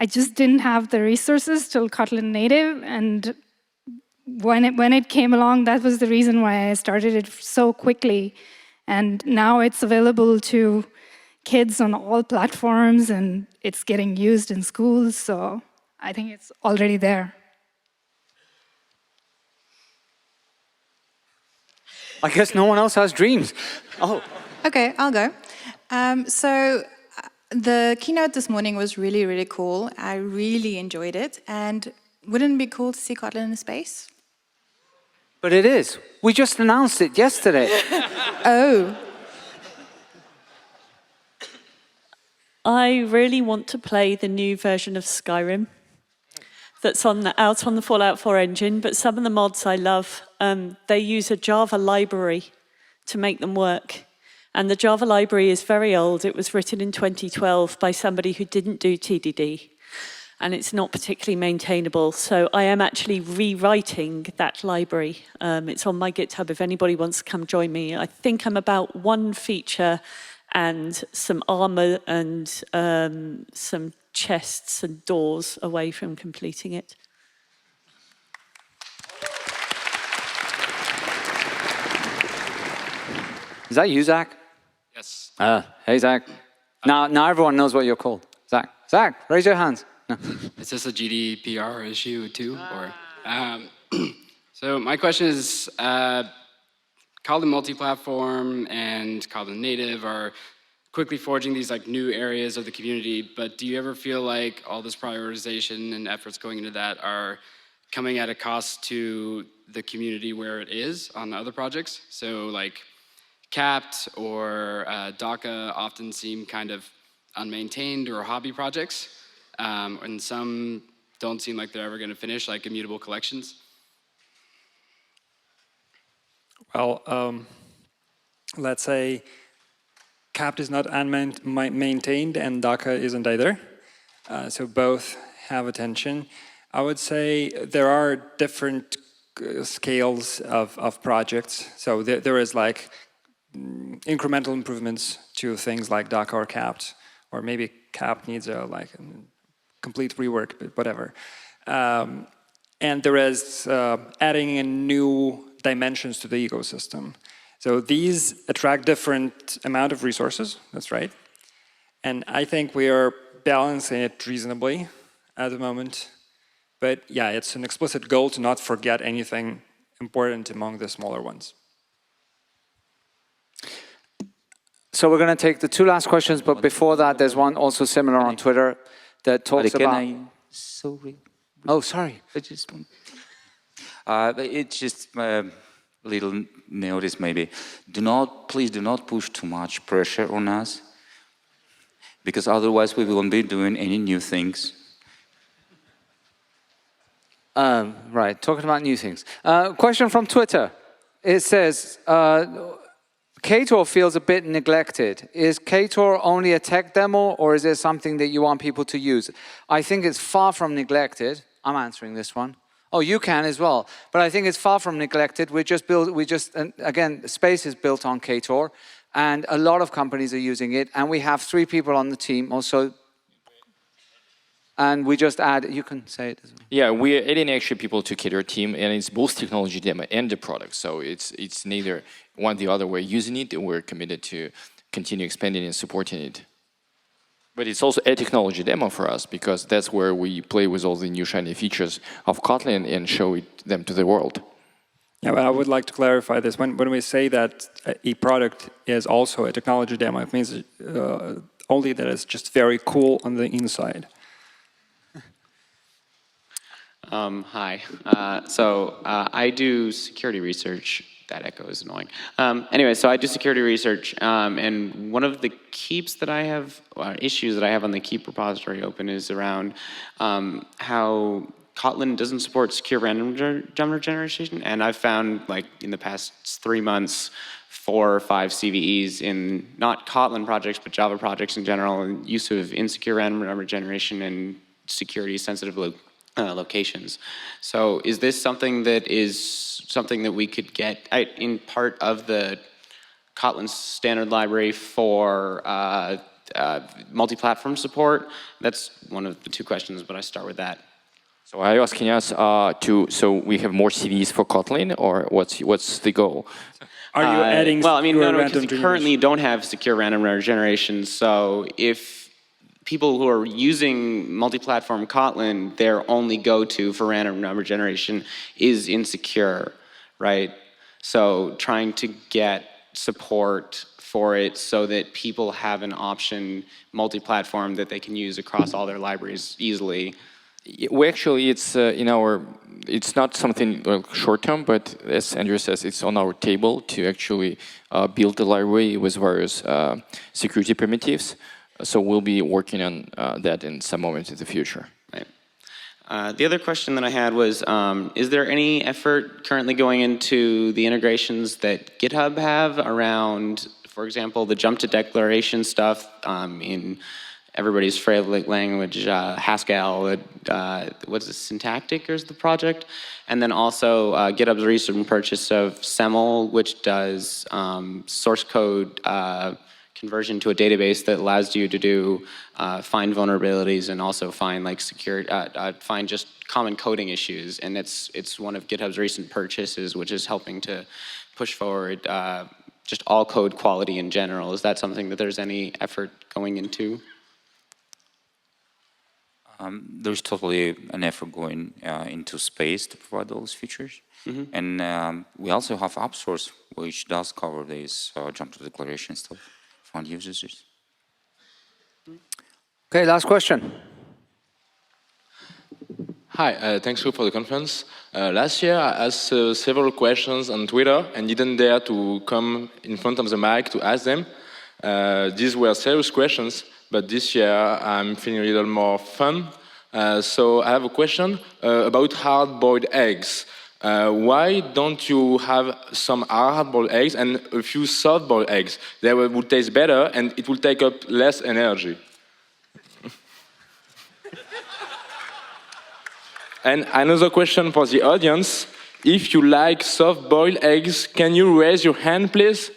just didn't have the resources till Kotlin native. And when it came along, that was the reason why I started it so quickly. And now it's available to kids on all platforms, and it's getting used in schools. So I think it's already there. I guess no one else has dreams. Oh. Okay, I'll go. So the keynote this morning was really, really cool. I really enjoyed it. And wouldn't it be cool to see Kotlin in space? But it is. We just announced it yesterday. Oh. I really want to play the new version of Skyrim that's out on the Fallout 4 engine, but some of the mods I love, they use a Java library to make them work. And the Java library is very old. It was written in 2012 by somebody who didn't do TDD. And it's not particularly maintainable. So I am actually rewriting that library. It's on my GitHub if anybody wants to come join me. I think I'm about one feature and some armor and some chests and doors away from completing it. Is that you, Zach? Yes. Hey, Zach. Now everyone knows what you're called. Zach. Zach, raise your hands. No. Is this a GDPR issue too? Or so my question is, Kotlin multi-platform and Kotlin native are quickly forging these like new areas of the community, but do you ever feel like all this prioritization and efforts going into that are coming at a cost to the community where it is on other projects? So like Capt or Dagger often seem kind of unmaintained or hobby projects, and some don't seem like they're ever going to finish, like immutable collections. Well, let's say Capt is not maintained and Dagger isn't either. So both have attention. I would say there are different scales of projects. So there is like incremental improvements to things like Dagger or Capt, or maybe Capt needs a complete rework, but whatever. And there is adding in new dimensions to the ecosystem. So these attract different amount of resources, that's right. And I think we are balancing it reasonably at the moment. But yeah, it's an explicit goal to not forget anything important among the smaller ones. So we're going to take the two last questions, but before that, there's one also similar on Twitter that talks about... Sorry. Oh, sorry. I just want... It's just a little notice maybe. Please do not push too much pressure on us, because otherwise we won't be doing any new things. Right, talking about new things. Question from Twitter. It says, Ktor feels a bit neglected. Is Ktor only a tech demo, or is it something that you want people to use? I think it's far from neglected. I'm answering this one. Oh, you can as well. But I think it's far from neglected. Again, Space is built on Ktor, and a lot of companies are using it, and we have 3 people on the team also. And we just add, you can say it as well. Yeah, we're adding actually people to Ktor team, and it's both technology demo and the product. So it's neither one or the other. We're using it, and we're committed to continue expanding and supporting it. But it's also a technology demo for us, because that's where we play with all the new shiny features of Kotlin and show them to the world. Yeah, but I would like to clarify this. When we say that a product is also a technology demo, it means only that it's just very cool on the inside. Hi. I do security research. That echo is annoying. Anyway, so I do security research, and one of the keeps that I have, issues that I have on the keep repository open is around how Kotlin doesn't support secure random number generation, and I've found, like, in the past 3 months, 4 or 5 CVEs in not Kotlin projects, but Java projects in general, and use of insecure random number generation and security-sensitive locations. So is this something that we could get in part of the Kotlin standard library for multi-platform support? That's one of the 2 questions, but I start with that. So are you asking us so we have more CVs for Kotlin, or what's the goal? Are you adding well, I mean, no, because random you currently don't have secure random number generation, so if people who are using multi-platform Kotlin, their only go-to for random number generation is insecure, right? So trying to get support for it so that people have an option multi-platform that they can use across all their libraries easily. We actually, it's not something short-term, but as Andrew says, it's on our table to actually build the library with various security primitives. So we'll be working on that in some moment in the future. Right. The other question that I had was, is there any effort currently going into the integrations that GitHub have around, for example, the jump to declaration stuff in everybody's favorite language, Haskell, what's it, Syntactic is the project? And then also GitHub's recent purchase of SEML, which does source code conversion to a database that allows you to do find vulnerabilities and also find find just common coding issues. And it's one of GitHub's recent purchases, which is helping to push forward just all code quality in general. Is that something that there's any effort going into? There's totally an effort going into space to provide those features. Mm-hmm. And we also have app source, which does cover this jump to declaration stuff. Found users. Okay, last question. Hi, thanks for the conference. Last year I asked several questions on Twitter and didn't dare to come in front of the mic to ask them. These were serious questions, but this year I'm feeling a little more fun. So I have a question about hard-boiled eggs. Why don't you have some hard-boiled eggs and a few soft-boiled eggs? They would taste better and it will take up less energy. And another question for the audience. If you like soft-boiled eggs, can you raise your hand, please?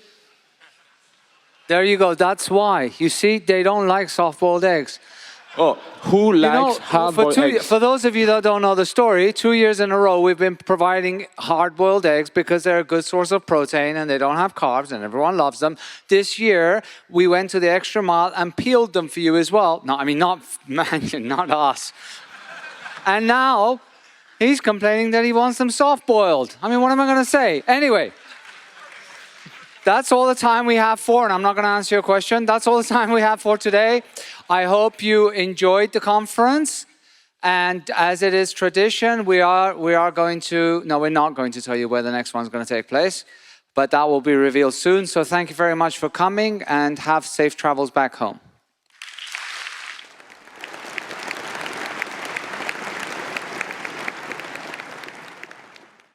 There you go, that's why. You see, they don't like soft-boiled eggs. Oh, who likes hard-boiled eggs? For those of you that don't know the story, 2 years in a row we've been providing hard-boiled eggs because they're a good source of protein and they don't have carbs and everyone loves them. This year we went to the extra mile and peeled them for you as well. No, I mean not us. And now he's complaining that he wants them soft-boiled. I mean, what am I going to say? Anyway. That's all the time we have for, and I'm not going to answer your question. That's all the time we have for today. I hope you enjoyed the conference, And as it is tradition, we are going to, no, we're not going to tell you where the next one's going to take place, but that will be revealed soon. So thank you very much for coming and have safe travels back home.